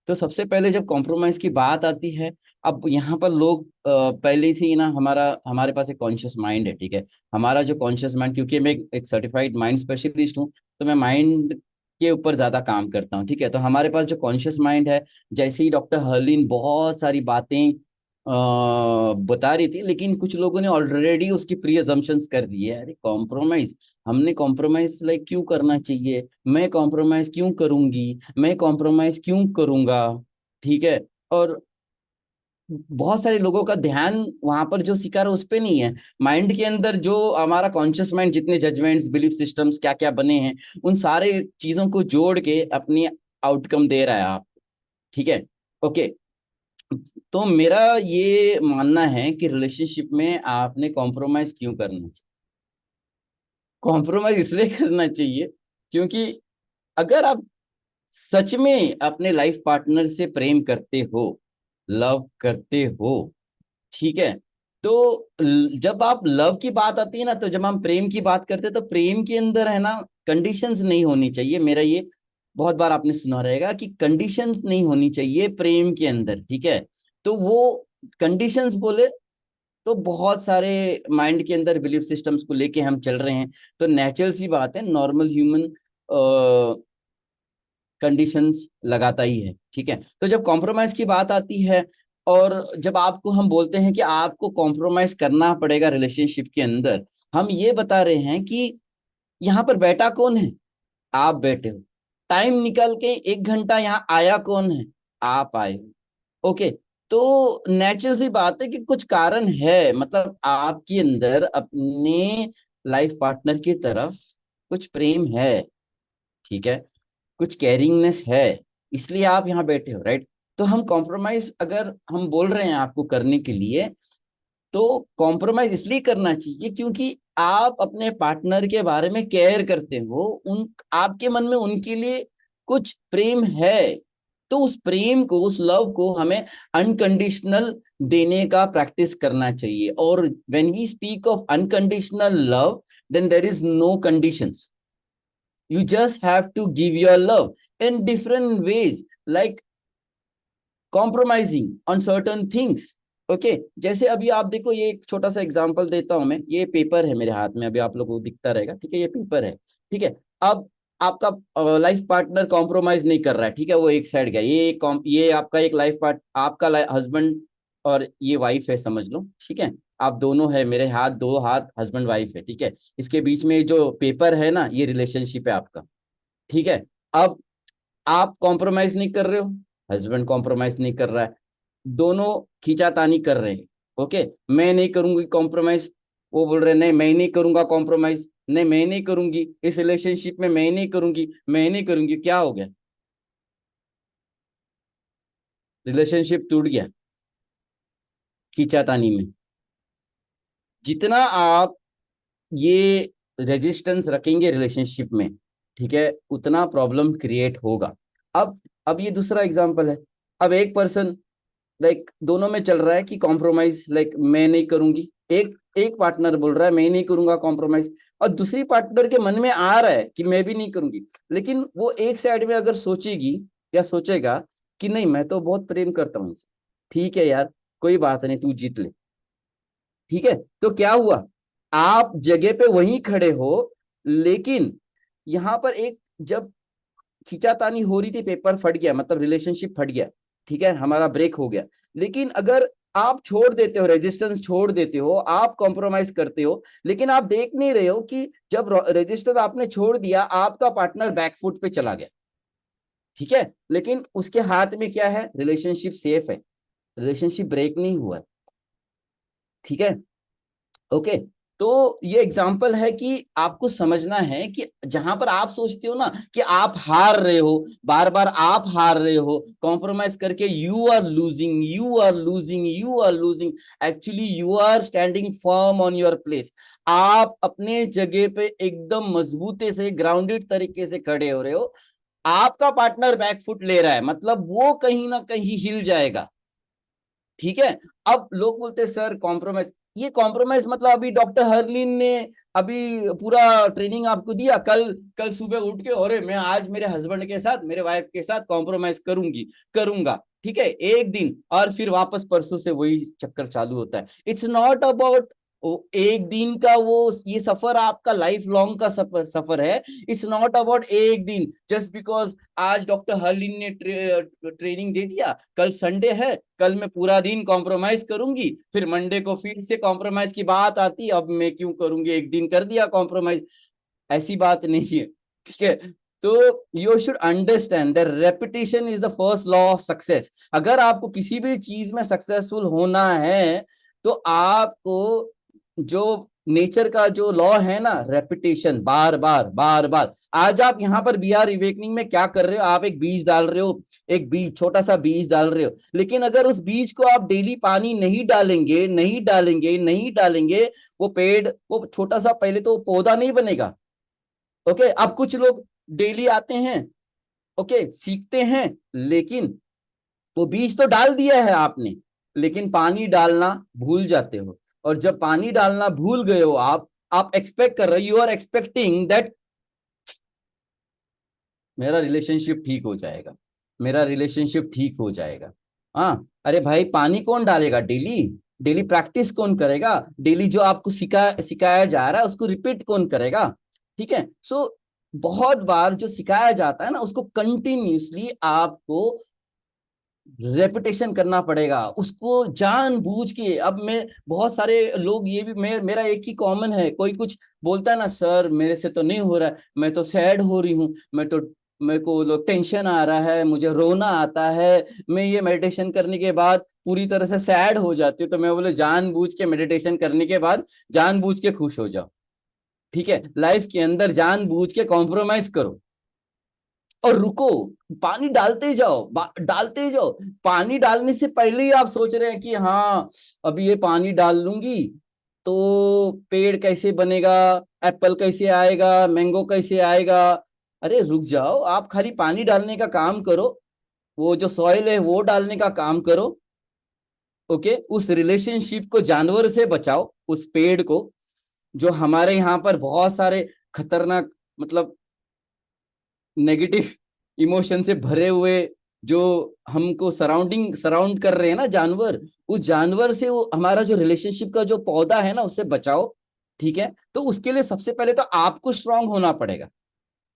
तो सबसे पहले जब कॉम्प्रोमाइज की बात आती है, अब यहाँ पर लोग पहले से ही ना, हमारे पास एक कॉन्शियस माइंड है, ठीक है। हमारा जो कॉन्शियस माइंड, क्योंकि मैं एक सर्टिफाइड माइंड स्पेशलिस्ट हूँ, तो मैं माइंड के ऊपर ज्यादा काम करता हूँ, ठीक है। तो हमारे पास जो कॉन्शियस माइंड है, जैसे ही डॉक्टर हर्लिन बहुत सारी बातें बता रही थी, लेकिन कुछ लोगों ने ऑलरेडी उसकी प्री अजम्पशंस कर दी है। अरे कॉम्प्रोमाइज, हमने कॉम्प्रोमाइज लाइक क्यों करना चाहिए, मैं कॉम्प्रोमाइज क्यों करूंगी, मैं कॉम्प्रोमाइज क्यों करूंगा, ठीक है। और बहुत सारे लोगों का ध्यान वहां पर जो शिकार है उस पे नहीं है। माइंड के अंदर जो हमारा कॉन्शियस माइंड, जितने जजमेंट्स, बिलीफ सिस्टम्स क्या क्या बने हैं, उन सारे चीजों को जोड़ के अपनी आउटकम दे रहा है आप, ठीक है। ओके। तो मेरा ये मानना है कि रिलेशनशिप में आपने कॉम्प्रोमाइज क्यों करना चाहिए। कॉम्प्रोमाइज इसलिए करना चाहिए क्योंकि अगर आप सच में अपने लाइफ पार्टनर से प्रेम करते हो, लव करते हो, ठीक है, तो जब आप लव की बात आती है ना, तो जब हम प्रेम की बात करते हैं, तो प्रेम के अंदर है ना, कंडीशंस नहीं होनी चाहिए। मेरा ये बहुत बार आपने सुना रहेगा कि कंडीशंस नहीं होनी चाहिए प्रेम के अंदर, ठीक है। तो वो कंडीशंस बोले तो बहुत सारे माइंड के अंदर बिलीफ सिस्टम्स को लेके हम चल रहे हैं। तो नेचुरल सी बात है, नॉर्मल ह्यूमन कंडीशंस लगाता ही है, ठीक है। तो जब कॉम्प्रोमाइज की बात आती है, और जब आपको हम बोलते हैं कि आपको कॉम्प्रोमाइज करना पड़ेगा रिलेशनशिप के अंदर, हम ये बता रहे हैं कि यहाँ पर बैठा कौन है, आप बैठे हो। टाइम निकल के 1 घंटा यहाँ आया कौन है, आप आए हो। ओके। तो नेचुरल सी बात है कि कुछ कारण है, मतलब आपके अंदर अपने लाइफ पार्टनर की तरफ कुछ प्रेम है, ठीक है, कुछ केयरिंगनेस है, इसलिए आप यहाँ बैठे हो, राइट। तो हम कॉम्प्रोमाइज अगर हम बोल रहे हैं आपको करने के लिए, तो कॉम्प्रोमाइज इसलिए करना चाहिए क्योंकि आप अपने पार्टनर के बारे में केयर करते हो, उन आपके मन में उनके लिए कुछ प्रेम है। तो उस प्रेम को, उस लव को हमें अनकंडीशनल देने का प्रैक्टिस करना चाहिए। और when we speak of unconditional love, then there is no conditions. You just have to give your love in different ways, like compromising on certain things. Okay जैसे अभी आप देखो, ये एक छोटा सा एग्जांपल देता हूं मैं। ये पेपर है मेरे हाथ में, अभी आप लोगों को दिखता रहेगा, ठीक है, ये पेपर है, ठीक है। अब आपका लाइफ पार्टनर कॉम्प्रोमाइज नहीं कर रहा है, ठीक है, वो एक साइड गया। ये आपका एक लाइफ पार्ट, आपका हस्बैंड और ये वाइफ है, समझ लो, ठीक है। आप दोनों है, मेरे हाथ, दो हाथ हस्बैंड वाइफ है, ठीक है। इसके बीच में जो पेपर है ना, ये रिलेशनशिप है आपका, ठीक है। अब आप कॉम्प्रोमाइज नहीं कर रहे हो, हस्बैंड कॉम्प्रोमाइज नहीं कर रहा है, दोनों खींचातानी कर रहे हैं। ओके, मैं नहीं करूंगी कॉम्प्रोमाइज, वो बोल रहे हैं, नहीं मैं नहीं करूंगा कॉम्प्रोमाइज, नहीं मैं नहीं करूंगी इस रिलेशनशिप में, मैं नहीं करूंगी, मैं नहीं करूंगी। क्या हो गया, रिलेशनशिप टूट गया खींचातानी में। जितना आप ये रेजिस्टेंस रखेंगे रिलेशनशिप में, ठीक है, उतना प्रॉब्लम क्रिएट होगा। अब ये दूसरा एग्जांपल है। अब एक पर्सन, लाइक दोनों में चल रहा है कि कॉम्प्रोमाइज, लाइक मैं नहीं करूंगी, एक एक पार्टनर बोल रहा है मैं नहीं करूंगा कॉम्प्रोमाइज, और दूसरी पार्टनर के मन में आ रहा है कि मैं भी नहीं करूंगी। लेकिन वो एक साइड में अगर सोचेगी या सोचेगा कि नहीं मैं तो बहुत प्रेम करता हूँ इनसे, ठीक है यार, कोई बात नहीं, तू जीत ले, ठीक है। तो क्या हुआ, आप जगह पे वहीं खड़े हो, लेकिन यहां पर एक, जब खींचातानी हो रही थी, पेपर फट गया, मतलब रिलेशनशिप फट गया, ठीक है, हमारा ब्रेक हो गया। लेकिन अगर आप छोड़ देते हो, रेजिस्टेंस छोड़ देते हो, आप कॉम्प्रोमाइज करते हो, लेकिन आप देख नहीं रहे हो कि जब रेजिस्टेंस आपने छोड़ दिया, आपका पार्टनर बैकफुट पे चला गया, ठीक है। लेकिन उसके हाथ में क्या है, रिलेशनशिप सेफ है, रिलेशनशिप ब्रेक नहीं हुआ है, ठीक है। ओके। तो ये एग्जाम्पल है कि आपको समझना है कि जहां पर आप सोचते हो ना कि आप हार रहे हो, बार बार आप हार रहे हो कॉम्प्रोमाइज करके, you are losing, you are losing, you are losing. Actually you are standing firm on your place. आप अपने जगह पे एकदम मजबूती से, ग्राउंडेड तरीके से खड़े हो रहे हो। आपका पार्टनर बैकफुट ले रहा है, मतलब वो कहीं ना कहीं हिल जाएगा, ठीक है। अब लोग बोलते हैं सर कॉम्प्रोमाइज, ये कॉम्प्रोमाइज मतलब अभी डॉक्टर हर्लिन ने अभी पूरा ट्रेनिंग आपको दिया, कल कल सुबह उठ के अरे मैं आज मेरे हस्बैंड के साथ मेरे वाइफ के साथ कॉम्प्रोमाइज करूंगा, ठीक है, एक दिन, और फिर वापस परसों से वही चक्कर चालू होता है। इट्स नॉट अबाउट एक दिन का वो, ये सफर आपका लाइफ लॉन्ग का सफर है। इट्स नॉट अबाउट एक दिन, जस्ट बिकॉज आज डॉक्टर हर्लिन ने ट्रेनिंग दे दिया, कल संडे है, कल मैं पूरा दिन कॉम्प्रोमाइज करूंगी, फिर मंडे को फिर से कॉम्प्रोमाइज की बात आती, अब मैं क्यों करूंगी, एक दिन कर दिया कॉम्प्रोमाइज। ऐसी बात नहीं है, ठीक है। तो you should understand that repetition is the first law of success. अगर आपको किसी भी चीज में सक्सेसफुल होना है तो आपको जो नेचर का जो लॉ है ना, रेपिटेशन, बार बार बार बार। आज आप यहाँ पर बी आर इवेकनिंग में क्या कर रहे हो, आप एक बीज डाल रहे हो, एक बीज, छोटा सा बीज डाल रहे हो, लेकिन अगर उस बीज को आप डेली पानी नहीं डालेंगे नहीं डालेंगे नहीं डालेंगे, वो पेड़, वो छोटा सा पहले तो पौधा नहीं बनेगा। ओके, अब कुछ लोग डेली आते हैं, ओके, सीखते हैं, लेकिन वो बीज तो डाल दिया है आपने, लेकिन पानी डालना भूल जाते हो, और जब पानी डालना भूल गए हो आप एक्सपेक्ट कर रहे हो, यू आर एक्सपेक्टिंग दैट मेरा रिलेशनशिप ठीक हो जाएगा, मेरा रिलेशनशिप ठीक हो जाएगा। हाँ, अरे भाई पानी कौन डालेगा डेली, डेली प्रैक्टिस कौन करेगा, डेली जो आपको सिखाया जा रहा है उसको रिपीट कौन करेगा, ठीक है। सो बहुत बार जो सिखाया जाता है ना, उसको कंटिन्यूसली आपको रेपुटेशन करना पड़ेगा, उसको जानबूझ के। अब मैं, बहुत सारे लोग ये भी, मेरा एक ही कॉमन है, कोई कुछ बोलता है ना, सर मेरे से तो नहीं हो रहा है, मैं तो सैड हो रही हूँ, मैं तो, मेरे को टेंशन आ रहा है, मुझे रोना आता है, मैं ये मेडिटेशन करने के बाद पूरी तरह से सैड हो जाती हूँ। तो मैं बोले जानबूझ के मेडिटेशन करने के बाद जानबूझ के खुश हो जाओ, ठीक है। लाइफ के अंदर जानबूझ के कॉम्प्रोमाइज करो और रुको, पानी डालते जाओ, डालते जाओ। पानी डालने से पहले ही आप सोच रहे हैं कि हाँ अभी ये पानी डाल लूंगी तो पेड़ कैसे बनेगा, एप्पल कैसे आएगा, मैंगो कैसे आएगा। अरे रुक जाओ, आप खाली पानी डालने का काम करो, वो जो सॉइल है वो डालने का काम करो, ओके। उस रिलेशनशिप को जानवर से बचाओ, उस पेड़ को, जो हमारे यहाँ पर बहुत सारे खतरनाक, मतलब नेगेटिव इमोशन से भरे हुए, जो हमको सराउंड कर रहे हैं ना जानवर, उस जानवर से वो हमारा जो रिलेशनशिप का जो पौधा है ना, उससे बचाओ, ठीक है। तो उसके लिए सबसे पहले तो आपको स्ट्रांग होना पड़ेगा।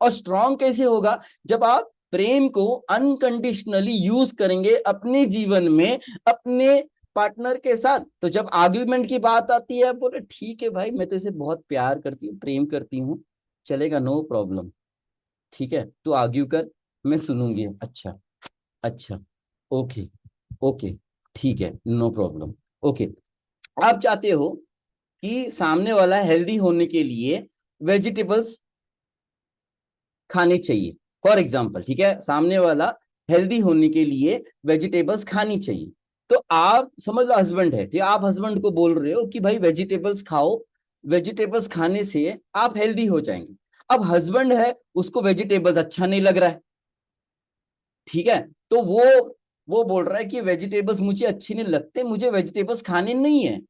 और स्ट्रांग कैसे होगा, जब आप प्रेम को अनकंडीशनली यूज करेंगे अपने जीवन में, अपने पार्टनर के साथ। तो जब आर्ग्यूमेंट की बात आती है, बोले ठीक है भाई, मैं तो इसे बहुत प्यार करती हूँ, प्रेम करती हूँ, चलेगा, नो प्रॉब्लम, ठीक है, तू आर्ग्यू कर, मैं सुनूंगी, अच्छा, अच्छा, ओके, ओके, ठीक है, नो प्रॉब्लम, ओके। आप चाहते हो कि सामने वाला हेल्दी होने के लिए वेजिटेबल्स खानी चाहिए, फॉर एग्जाम्पल, ठीक है, सामने वाला हेल्दी होने के लिए वेजिटेबल्स खानी चाहिए। तो आप समझ लो हस्बैंड है, ठीक है, आप हस्बैंड को बोल रहे हो कि भाई वेजिटेबल्स खाओ, वेजिटेबल्स खाने से आप हेल्दी हो जाएंगे। अब हस्बैंड है, उसको वेजिटेबल्स अच्छा नहीं लग रहा है, ठीक है, तो वो बोल रहा है कि वेजिटेबल्स मुझे अच्छी नहीं लगते, मुझे वेजिटेबल्स खाने नहीं है।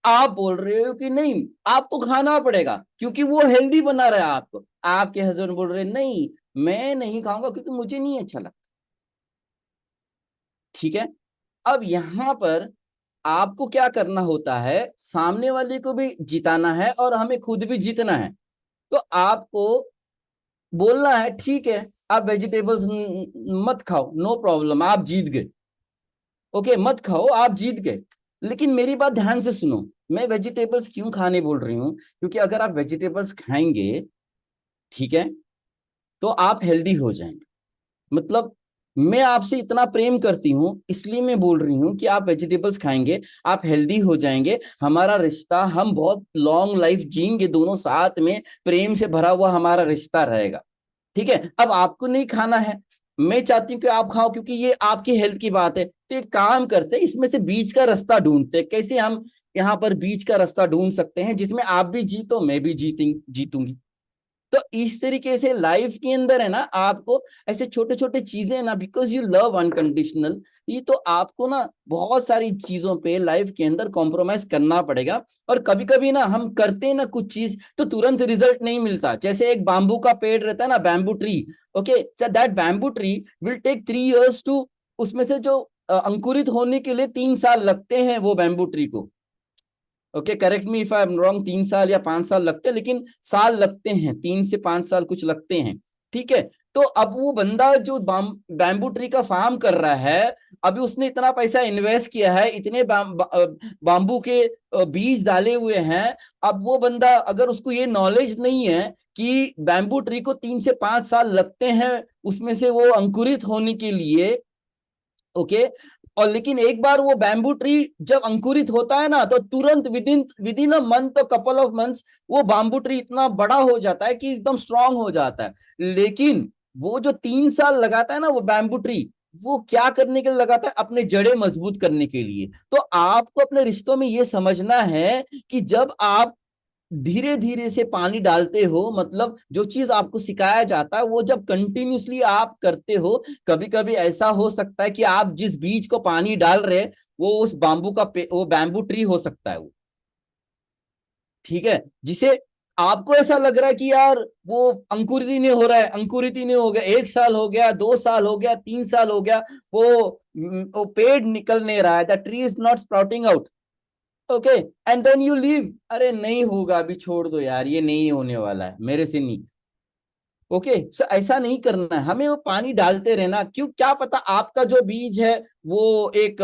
आप बोल रहे हो कि नहीं, आपको खाना पड़ेगा क्योंकि वो हेल्दी बना रहा है आपको। आपके हस्बैंड बोल रहे हैं नहीं, मैं नहीं खाऊंगा क्योंकि मुझे नहीं अच्छा लगता, ठीक है। अब यहां पर आपको क्या करना होता है, सामने वाले को भी जिताना है और हमें खुद भी जीतना है। तो आपको बोलना है ठीक है, आप वेजिटेबल्स मत खाओ, नो प्रॉब्लम, आप जीत गए, ओके, मत खाओ, आप जीत गए। लेकिन मेरी बात ध्यान से सुनो, मैं वेजिटेबल्स क्यों खाने बोल रही हूँ, क्योंकि अगर आप वेजिटेबल्स खाएंगे, ठीक है, तो आप हेल्दी हो जाएंगे। मतलब मैं आपसे इतना प्रेम करती हूँ इसलिए मैं बोल रही हूँ कि आप वेजिटेबल्स खाएंगे, आप हेल्दी हो जाएंगे, हमारा रिश्ता, हम बहुत लॉन्ग लाइफ जिएंगे दोनों साथ में, प्रेम से भरा हुआ हमारा रिश्ता रहेगा, ठीक है। अब आपको नहीं खाना है, मैं चाहती हूँ कि आप खाओ क्योंकि ये आपकी हेल्थ की बात है, तो एक काम करते हैं, इसमें से बीच का रास्ता ढूंढते हैं, कैसे हम यहाँ पर बीच का रास्ता ढूंढ सकते हैं जिसमें आप भी जीतो, मैं भी जीतूंगी। तो इस तरीके से लाइफ के अंदर है ना, आपको ऐसे छोटे छोटे चीजें ना, बिकॉज यू लव अनकंडीशनल, ये तो आपको ना बहुत सारी चीजों पे लाइफ के अंदर कॉम्प्रोमाइज करना पड़ेगा। और कभी कभी ना हम करते हैं ना कुछ चीज, तो तुरंत रिजल्ट नहीं मिलता। जैसे एक बाम्बू का पेड़ रहता है ना, bamboo tree, okay, so that bamboo tree will take 3 years to, उसमें से जो अंकुरित होने के लिए 3 साल लगते हैं वो बैम्बू ट्री को। Okay, correct me if I am wrong, 3 साल या 5 साल लगते हैं, लेकिन साल लगते हैं, 3 से 5 साल कुछ लगते हैं। ठीक है, तो अब वो बंदा जो बैम्बू ट्री का फार्म कर रहा है, अभी उसने इतना पैसा इन्वेस्ट किया है, इतने बाम्बू के बीज डाले हुए हैं। अब वो बंदा अगर उसको ये नॉलेज नहीं है कि बैम्बू ट्री को 3 से 5 साल लगते हैं उसमें से वो अंकुरित होने के लिए, ओके, और लेकिन एक बार वो बैम्बू ट्री जब अंकुरित होता है ना, तो तुरंत within within a month, couple of months, वो बैम्बू ट्री इतना बड़ा हो जाता है कि एकदम स्ट्रांग हो जाता है। लेकिन वो जो 3 साल लगाता है ना वो बैम्बू ट्री, वो क्या करने के लिए लगाता है? अपने जड़ें मजबूत करने के लिए। तो आपको अपने रिश्तों में ये समझना है कि जब आप धीरे धीरे से पानी डालते हो, मतलब जो चीज आपको सिखाया जाता है वो जब कंटिन्यूसली आप करते हो, कभी कभी ऐसा हो सकता है कि आप जिस बीज को पानी डाल रहे हैं वो उस बाम्बू का वो बैम्बू ट्री हो सकता है वो। ठीक है, जिसे आपको ऐसा लग रहा है कि यार वो अंकुरित ही नहीं हो रहा है, अंकुरित ही नहीं हो गया, 1 साल हो गया, 2 साल हो गया, 3 साल हो गया, वो पेड़ निकल नहीं रहा है, the tree is not sprouting out. Okay, and then you leave, अरे नहीं होगा, अभी छोड़ दो यार, ये नहीं होने वाला है मेरे से, नहीं। ओके, सो ऐसा नहीं करना है, हमें वो पानी डालते रहना। क्यों, क्या पता आपका जो बीज है वो एक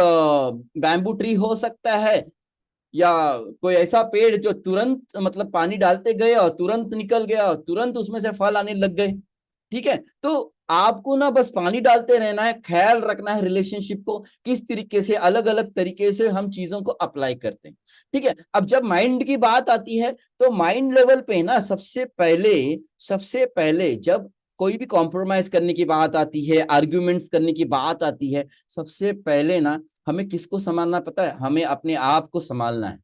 बैम्बू ट्री हो सकता है, या कोई ऐसा पेड़ जो तुरंत मतलब पानी डालते गए और तुरंत निकल गया और तुरंत उसमें से फल आने लग गए। ठीक है, तो आपको ना बस पानी डालते रहना है, ख्याल रखना है रिलेशनशिप को किस तरीके से, अलग अलग तरीके से हम चीजों को अप्लाई करते हैं। ठीक है, अब जब माइंड की बात आती है, तो माइंड लेवल पे ना सबसे पहले जब कोई भी कॉम्प्रोमाइज करने की बात आती है, आर्ग्यूमेंट्स करने की बात आती है, सबसे पहले ना हमें किसको संभालना पता है? हमें अपने आप को संभालना है।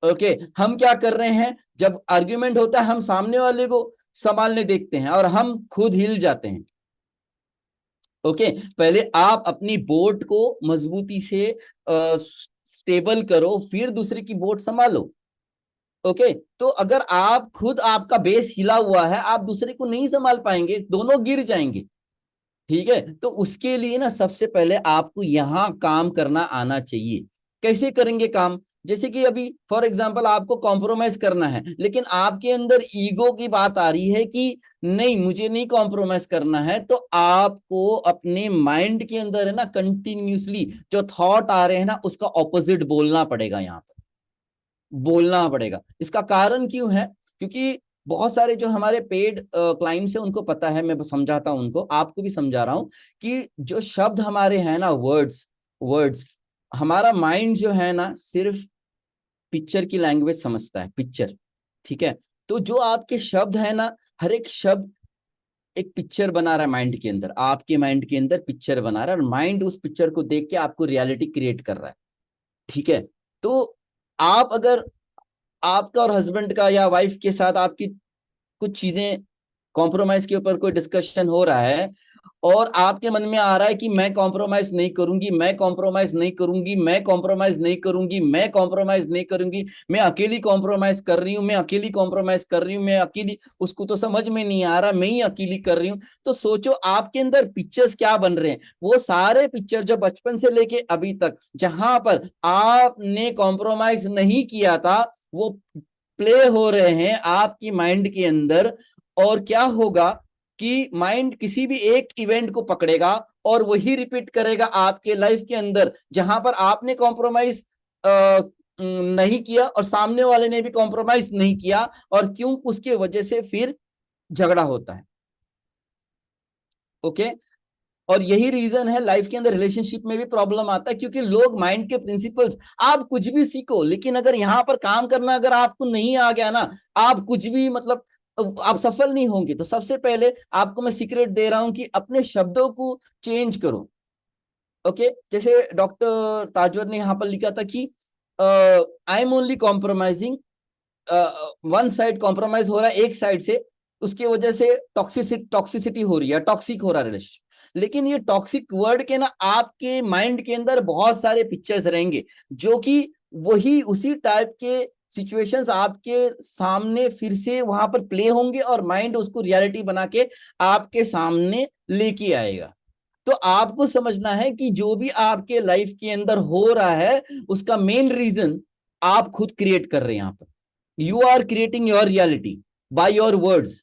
ओके, हम क्या कर रहे हैं, जब आर्ग्यूमेंट होता है हम सामने वाले को संभालने देखते हैं और हम खुद हिल जाते हैं। ओके, पहले आप अपनी बोट को मजबूती से स्टेबल करो, फिर दूसरे की बोट संभालो। ओके, तो अगर आप खुद, आपका बेस हिला हुआ है, आप दूसरे को नहीं संभाल पाएंगे, दोनों गिर जाएंगे। ठीक है, तो उसके लिए ना सबसे पहले आपको यहां काम करना आना चाहिए। कैसे करेंगे काम? जैसे कि अभी फॉर एग्जांपल आपको कॉम्प्रोमाइज करना है, लेकिन आपके अंदर ईगो की बात आ रही है कि नहीं, मुझे नहीं कॉम्प्रोमाइज करना है, तो आपको अपने माइंड के अंदर है ना कंटिन्यूसली जो थॉट आ रहे हैं ना उसका ऑपोजिट बोलना पड़ेगा, यहां पर बोलना पड़ेगा। इसका कारण क्यों है? क्योंकि बहुत सारे जो हमारे पेड क्लाइंट्स हैं उनको पता है, मैं समझाता हूं उनको, आपको भी समझा रहा हूं कि जो शब्द हमारे हैं ना, वर्ड्स वर्ड्स, हमारा माइंड जो है ना सिर्फ पिक्चर की लैंग्वेज समझता है, पिक्चर। ठीक है, तो जो आपके शब्द है ना, हर एक शब्द एक पिक्चर बना रहा है माइंड के अंदर, आपके माइंड के अंदर पिक्चर बना रहा है, और माइंड उस पिक्चर को देख के आपको रियलिटी क्रिएट कर रहा है। ठीक है, तो आप अगर, आपका और हस्बैंड का या वाइफ के साथ आपकी कुछ चीजें कॉम्प्रोमाइज के ऊपर कोई डिस्कशन हो रहा है, और आपके मन में आ रहा है कि मैं कॉम्प्रोमाइज नहीं करूंगी, मैं कॉम्प्रोमाइज नहीं करूंगी, मैं कॉम्प्रोमाइज नहीं करूंगी, मैं कॉम्प्रोमाइज नहीं करूंगी, मैं अकेली कॉम्प्रोमाइज कर रही हूँ, मैं अकेली कॉम्प्रोमाइज कर रही हूँ, मैं अकेली, उसको तो समझ में नहीं आ रहा, मैं ही अकेली कर रही हूँ। तो सोचो आपके अंदर पिक्चर्स क्या बन रहे हैं, वो सारे पिक्चर जो बचपन से लेके अभी तक जहां पर आपने कॉम्प्रोमाइज नहीं किया था, वो प्ले हो रहे हैं आपकी माइंड के अंदर। और क्या होगा कि माइंड किसी भी एक इवेंट को पकड़ेगा और वही रिपीट करेगा आपके लाइफ के अंदर, जहां पर आपने कॉम्प्रोमाइज नहीं किया और सामने वाले ने भी कॉम्प्रोमाइज नहीं किया, और क्यों, उसके वजह से फिर झगड़ा होता है। ओके, और यही रीजन है लाइफ के अंदर रिलेशनशिप में भी प्रॉब्लम आता है, क्योंकि लोग माइंड के प्रिंसिपल्स, आप कुछ भी सीखो, लेकिन अगर यहां पर काम करना अगर आपको नहीं आ गया ना, आप कुछ भी मतलब आप सफल नहीं होंगे। तो सबसे पहले आपको मैं सीक्रेट दे रहा हूं कि अपने शब्दों को चेंज करो। ओके, जैसे डॉक्टर ताजवर ने यहां पर लिखा था कि I am only compromising one side compromise हो रहा है एक साइड से, उसकी वजह से टॉक्सिसिटी हो रही है, टॉक्सिक हो रहा है रिलेशनशिप। लेकिन ये टॉक्सिक वर्ड के ना आपके माइंड के अंदर बहुत सारे पिक्चर्स रहेंगे, जो कि वही उसी टाइप के सिचुएशंस आपके सामने फिर से वहां पर प्ले होंगे और माइंड उसको रियलिटी बना के आपके सामने लेके आएगा। तो आपको समझना है कि जो भी आपके लाइफ के अंदर हो रहा है उसका मेन रीजन आप खुद क्रिएट कर रहे हैं। यहां पर you are creating your reality by your words,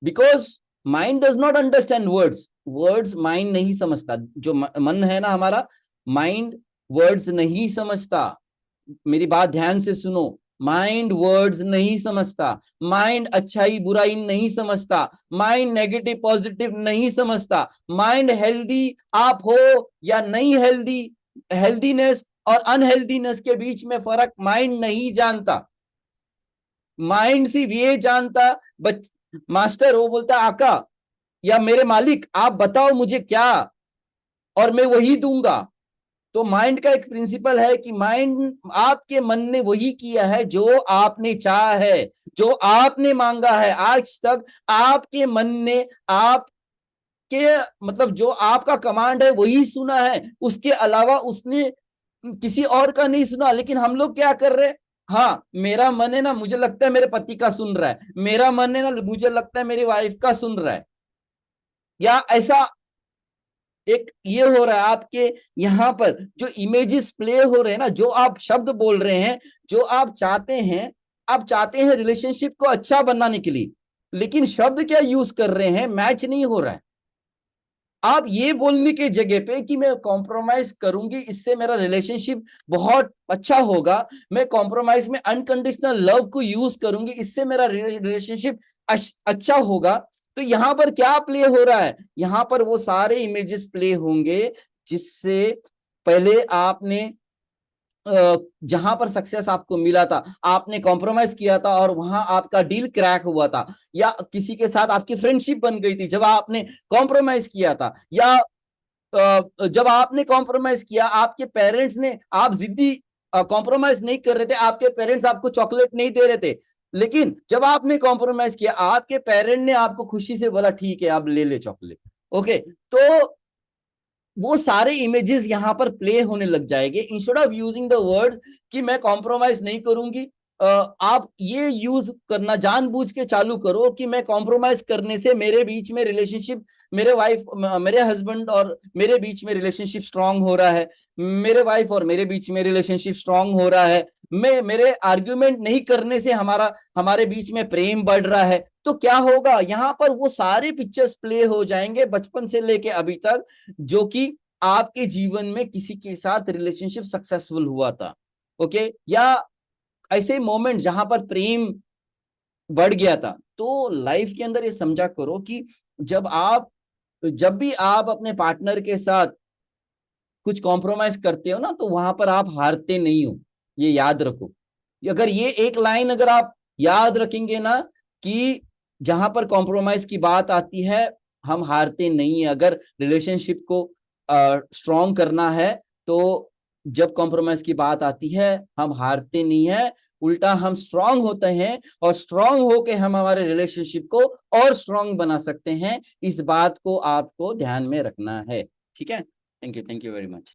because mind does not understand words. Words mind नहीं समझता, जो मन है ना हमारा, माइंड वर्ड्स नहीं समझता। मेरी बात ध्यान से सुनो, माइंड वर्ड्स नहीं समझता, माइंड अच्छाई बुराई नहीं समझता, माइंड नेगेटिव पॉजिटिव नहीं समझता, माइंड हेल्दी आप हो या नहीं हेल्दी, हेल्दीनेस और अनहेल्दीनेस के बीच में फर्क माइंड नहीं जानता। माइंड सिर्फ ये जानता, मास्टर वो बोलता आका या मेरे मालिक आप बताओ मुझे क्या, और मैं वही दूंगा। तो माइंड का एक प्रिंसिपल है कि माइंड, आपके मन ने वही किया है जो आपने चाहा है, जो आपने मांगा है। आज तक आपके मन ने आपके मतलब जो आपका कमांड है वही सुना है, उसके अलावा उसने किसी और का नहीं सुना। लेकिन हम लोग क्या कर रहे हैं, हाँ मेरा मन है ना, मुझे लगता है मेरे पति का सुन रहा है, मेरा मन है ना, मुझे लगता है मेरी वाइफ का सुन रहा है, या ऐसा एक ये हो रहा है आपके यहां पर। जो इमेजेस प्ले हो रहे हैं ना, जो आप शब्द बोल रहे हैं, जो आप चाहते हैं, आप चाहते हैं रिलेशनशिप को अच्छा बनाने के लिए, लेकिन शब्द क्या यूज कर रहे हैं मैच नहीं हो रहा है। आप ये बोलने के जगह पे कि मैं कॉम्प्रोमाइज करूंगी, इससे मेरा रिलेशनशिप बहुत अच्छा होगा, मैं कॉम्प्रोमाइज में अनकंडीशनल लव को यूज करूंगी, इससे मेरा रिलेशनशिप अच्छा होगा। तो यहां पर क्या प्ले हो रहा है, यहां पर वो सारे इमेजेस प्ले होंगे जिससे पहले आपने जहां पर सक्सेस आपको मिला था, आपने कॉम्प्रोमाइज किया था और वहां आपका डील क्रैक हुआ था, या किसी के साथ आपकी फ्रेंडशिप बन गई थी जब आपने कॉम्प्रोमाइज किया था, या जब आपने कॉम्प्रोमाइज किया आपके पेरेंट्स ने, आप जिद्दी कॉम्प्रोमाइज नहीं कर रहे थे, आपके पेरेंट्स आपको चॉकलेट नहीं दे रहे थे, लेकिन जब आपने कॉम्प्रोमाइज किया आपके पेरेंट ने आपको खुशी से बोला ठीक है आप ले ले चॉकलेट। ओके, तो वो सारे इमेजेस यहां पर प्ले होने लग जाएंगे। Instead of using the words कि मैं कॉम्प्रोमाइज नहीं करूंगी, आप ये यूज करना जानबूझ के चालू करो कि मैं कॉम्प्रोमाइज करने से मेरे बीच में रिलेशनशिप, मेरे वाइफ मेरे हस्बैंड और मेरे बीच में रिलेशनशिप स्ट्रांग हो रहा है, मेरे वाइफ और मेरे बीच में रिलेशनशिप स्ट्रांग हो रहा है, मैं मेरे आर्ग्यूमेंट नहीं करने से हमारे बीच में प्रेम बढ़ रहा है। तो क्या होगा, यहां पर वो सारे पिक्चर्स प्ले हो जाएंगे बचपन से लेके अभी तक, जो कि आपके जीवन में किसी के साथ रिलेशनशिप सक्सेसफुल हुआ था। ओके, या ऐसे मोमेंट जहां पर प्रेम बढ़ गया था। तो लाइफ के अंदर ये समझा करो कि जब भी आप अपने पार्टनर के साथ कुछ कॉम्प्रोमाइज करते हो ना, तो वहां पर आप हारते नहीं हो, ये याद रखो। अगर ये एक लाइन अगर आप याद रखेंगे ना, कि जहां पर कॉम्प्रोमाइज की बात आती है हम हारते नहीं है। अगर रिलेशनशिप को स्ट्रॉन्ग करना है तो जब कॉम्प्रोमाइज की बात आती है हम हारते नहीं है, उल्टा हम स्ट्रांग होते हैं, और स्ट्रांग होके हम हमारे रिलेशनशिप को और स्ट्रांग बना सकते हैं। इस बात को आपको ध्यान में रखना है। ठीक है, थैंक यू वेरी मच।